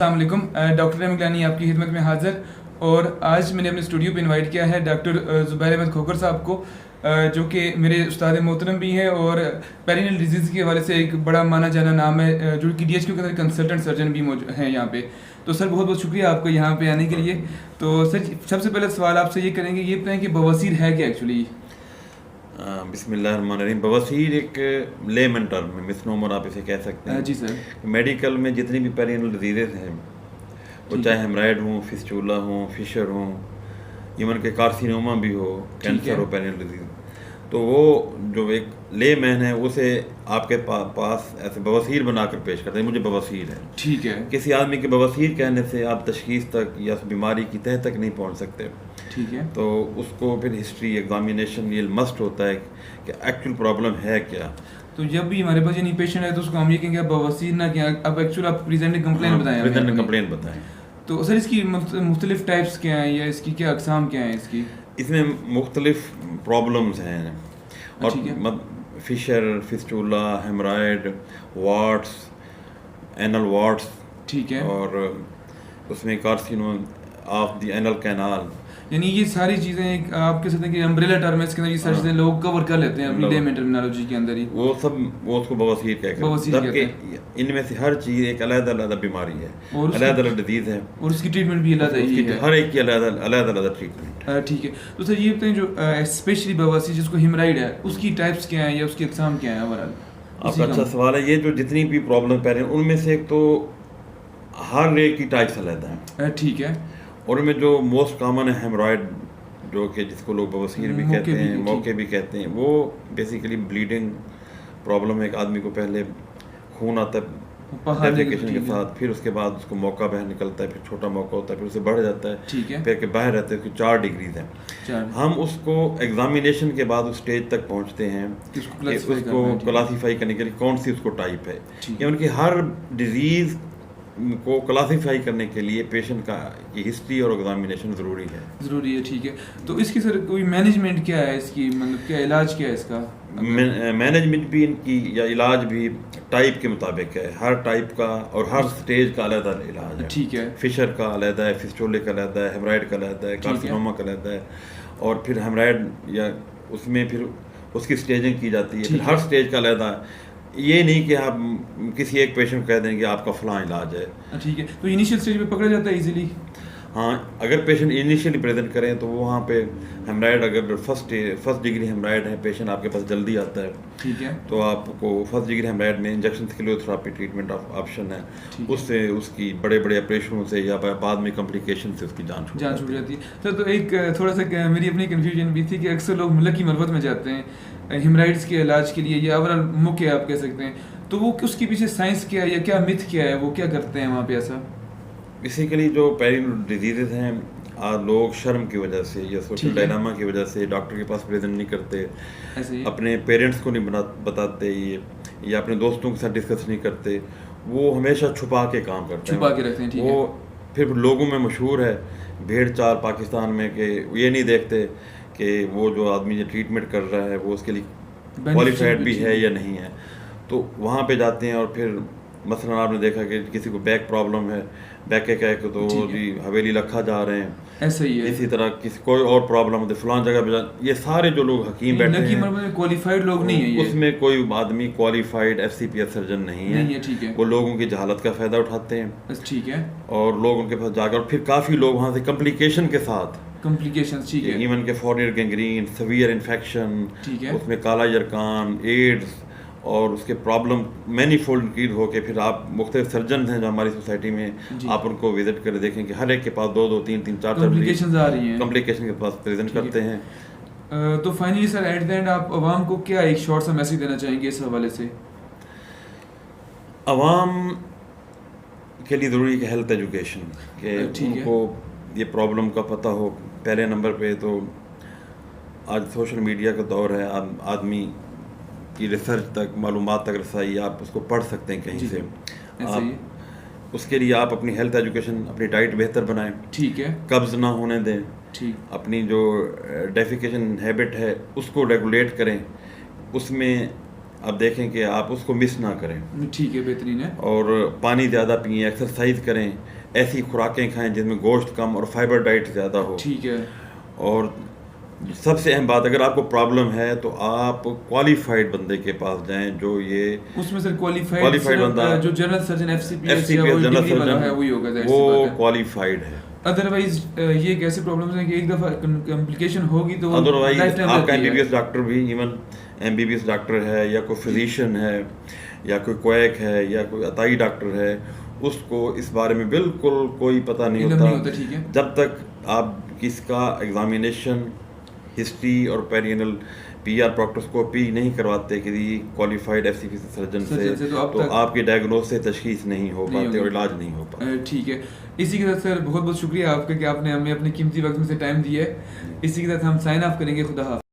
अस्सलाम वालेकुम। डॉक्टर रहम गिलानी आपकी खिदमत में हाज़िर। और आज मैंने अपने स्टूडियो पे इनवाइट किया है डॉक्टर ज़ुबैर अहमद खोखर साहब को, जो कि मेरे उस्ताद मोहतरम भी हैं और पेरिनल डिजीज़ के हवाले से एक बड़ा माना जाना नाम है, जो कि DHQ के अंदर कंसल्टेंट सर्जन भी मौजूद हैं यहाँ पे। तो सर बहुत बहुत शुक्रिया आपका यहाँ पे आने के लिए। तो सर सबसे पहले सवाल आपसे ये करेंगे, ये बताएं कि बवासीर है क्या एक्चुअली? बिस्मिल्लाहिर्रहमानिर्रहीम। बवासीर एक लेमन टर्म है, मिसनोमर आप इसे कह सकते हैं। जी सर। मेडिकल में जितनी भी पेरिनल डिजीज़ हैं, वो चाहे हेमराइड हों, फिस्टूला हों, फिशर हों, इवन के कार्सिनोमा भी हो, कैंसर हो, पेरिनल डिजीज़, तो वो जो एक ले मैन है उसे आपके पास ऐसे बवासीर बनाकर पेश करते हैं, मुझे बवासीर है। ठीक है। किसी आदमी के बवासीर कहने से आप तशखीस तक या उस बीमारी की तह तक नहीं पहुंच सकते। ठीक है। तो उसको फिर हिस्ट्री एग्जामिनेशन ये मस्ट होता है कि एक्चुअल प्रॉब्लम है क्या। तो जब भी हमारे पास यानी पेशेंट है तो उसको हम ये कहेंगे बवासीर ना क्या, अब एक्चुअल आप प्रेजेंट कंप्लेन बताएं। प्रेजेंट कंप्लेन बताएं। तो सर इसकी मुख्तलिफ टाइप्स क्या हैं या इसकी क्या अकसाम क्या हैं इसकी? इसमें मुख्तलिफ प्रॉब्लम्स हैं और fissure, fistula, haemorrhoid, warts, anal warts, ठीक है, और उसमें carcino of the anal canal, यानी ये सारी चीज़ें एक आप कह सकते हैं कि अम्ब्रेला टर्म है, इसके अंदर ये सारी चीज़ें लोग कवर कर लेते हैं अपनी लेमन टर्मिनोलॉजी के अंदर ही। वो सब वो उसको बवासीर कहते हैं, जबकि इनमें से हर चीज़ एक अलग-अलग बीमारी है, अलग-अलग डिजीज़ है और उसकी ट्रीटमेंट भी अलग ही है, हर एक की अलग-अलग ट्रीटमेंट। ठीक है। तो सर ये बताएं जो स्पेशली बवासीर जिसको हेमराइड है उसकी टाइप्स क्या हैं या उसकी अकसाम क्या है ओवरऑल? आपका अच्छा सवाल है। ये जो जितनी भी प्रॉब्लम पै रहे हैं उनमें से एक तो हर एक की टाइप्स अलग है, ठीक है, और उनमें जो मोस्ट कॉमन है हेमराइड, जो कि जिसको लोग बवासीर भी कहते हैं, मौके भी कहते हैं, वो बेसिकली ब्लीडिंग प्रॉब्लम है। एक आदमी को पहले खून आता है डेफिकेशन के साथ, फिर उसके बाद उसको मौका बाहर निकलता है, फिर छोटा मौका होता है, फिर उसे बढ़ जाता है, ठीक है, फिर के बाहर रहते हैं, उसकी 4 डिग्रीज हैं। हम उसको एग्जामिनेशन के बाद उस स्टेज तक पहुंचते हैं कि उसको क्लासीफाई करने के लिए कौन सी उसको टाइप है, या उनकी हर डिजीज़ को क्लासीफाई करने के लिए पेशेंट का की हिस्ट्री और एग्जामिनेशन ज़रूरी है। ठीक है। तो इसकी सर कोई मैनेजमेंट क्या है इसकी, मतलब क्या इलाज क्या है इसका? मैनेजमेंट भी इनकी या इलाज भी टाइप के मुताबिक है, हर टाइप का और हर स्टेज का अलग इलाज है। ठीक है। फिशर का अलग है, फिस्टोले का अलग है, हेमराइड का अलग है, कार्सिनोमा का अलग है, और फिर हेमराइड या उसमें फिर उसकी स्टेजिंग की जाती है, फिर हर स्टेज का अलग है। ये नहीं कि आप किसी एक पेशेंट कह देंगे आपका फलां इलाज है। ठीक है। तो इनिशियल स्टेज पे पकड़ा जाता है इजीली? हाँ, अगर पेशेंट इनिशियली प्रेजेंट करें तो वहाँ पे हेमराइड, अगर फर्स्ट डिग्री हेमराइड है, पेशेंट आपके पास जल्दी आता है, ठीक है, तो आपको फर्स्ट डिग्री हेमराइड में इंजेक्शन क्लियोथेरेपी ट्रीटमेंट ऑप्शन है, उससे उसकी बड़े बड़े ऑपरेशनों से या बाद में कॉम्प्लिकेशन से उसकी जान छूट जाती है। सर तो एक थोड़ा सा मेरी अपनी कन्फ्यूजन भी थी कि अक्सर लोग मुल्क की मरबत में जाते हैं हेमराइड्स के इलाज के लिए या ओवरऑल मुख्य आप कह सकते हैं, तो वो उसके पीछे साइंस क्या है या क्या मिथ क्या है, वो क्या करते हैं वहाँ पे ऐसा? बेसिकली जो पेरिनल डिजीज़ हैं, लोग शर्म की वजह से या सोशल डायनामा की वजह से डॉक्टर के पास प्रेजेंट नहीं करते, अपने पेरेंट्स को नहीं बताते, ये या अपने दोस्तों के साथ डिस्कस नहीं करते, वो हमेशा छुपा के काम करते हैं, छुपा के रखते हैं। वो फिर लोगों में मशहूर है भेड़ चाल पाकिस्तान में कि ये नहीं देखते कि वो जो आदमी जो ट्रीटमेंट कर रहा है वो उसके लिए क्वालिफाइड भी है या नहीं है। तो वहाँ पे जाते हैं और फिर मसलन आपने देखा कि किसी को बैक प्रॉब्लम है, बैक के कह के तो जी हवेली लखा जा रहे हैं, ऐसा ही है। इसी तरह किसी कोई और प्रॉब्लम होती है फलां जगह पे, ये सारे जो लोग हकीम बैठे हैं क्वालिफाइड लोग नहीं है, उसमें कोई आदमी क्वालिफाइड FCPS सर्जन नहीं है। ठीक है। वो लोगों की जहालत का फ़ायदा उठाते हैं, ठीक है, और लोग उनके पास जाकर फिर काफ़ी लोग वहाँ से कॉम्प्लिकेशन के साथ ठीक है, इवन के फॉरनियर गैंग्रीन, सीवियर इन्फेक्शन, ठीक है, उसमें काला यरकान, एड्स और उसके प्रॉब्लम मैनीफोल्ड इंक्रीज होकर फिर आप मुख्तलिफ सर्जन हैं जो हमारी सोसाइटी में, आप उनको विजिट कर देखें कि हर एक के पास 2-2, 3-3, 4-4 कॉम्प्लिकेशंस आ रही हैं, कॉम्प्लिकेशन के पास प्रेजेंट करते हैं। तो finally sir at the end आप अवाम को क्या एक शॉर्ट सा मैसेज देना चाहेंगे इस हवाले से? अवाम के लिए ज़रूरी है हेल्थ एजुकेशन, कि उनको ये प्रॉब्लम का पता हो। पहले नंबर पे तो आज सोशल मीडिया का दौर है, आदमी की रिसर्च तक, मालूमात तक रसाई, आप उसको पढ़ सकते हैं कहीं से। आप उसके लिए आप अपनी हेल्थ एजुकेशन, अपनी डाइट बेहतर बनाएं, ठीक है, कब्ज़ ना होने दें, अपनी जो डेफिकेशन हैबिट है उसको रेगुलेट करें, उसमें आप देखें कि आप उसको मिस ना करें। ठीक है, बेहतरीन है। और पानी ज़्यादा पिएं, एक्सरसाइज करें, ऐसी खुराकें खाएं जिसमें गोश्त कम और फाइबर डाइट ज़्यादा हो। ठीक है। और सबसे अहम बात, अगर आपको प्रॉब्लम है तो आप क्वालिफाइड बंदे के पास जाएं, जो ये उसमें सर क्वालिफाइड बंदा, जो general surgeon FCPS general surgeon है, वही होगा, वो क्वालिफाइड है। अदरवाइज ये एक ऐसी प्रॉब्लम्स हैं कि एक दफ़ा कॉम्प्लिकेशन होगी तो अदरवाइज आपका MBBS डॉक्टर भी, इवन MBBS डॉक्टर है या कोई फिजिशियन है या कोई क्वैक है या कोई अताई डॉक्टर है, उसको इस बारे में बिल्कुल कोई पता नहीं होता। ठीक है। जब तक आप किसका एग्जामिनेशन, हिस्ट्री और पेरियनल PR प्रोक्टोस्कोपी नहीं करवाते किसी क्वालिफाइड FCPS सर्जन से तो आपकी डायग्नोस से तशखीस नहीं हो पाते और इलाज नहीं हो पाता। ठीक है। इसी के साथ सर बहुत बहुत शुक्रिया आपका कि आपने हमें अपने कीमती वक्त में से टाइम दिया है। इसी के साथ हम साइन ऑफ करेंगे। खुदा हाफ़िज़।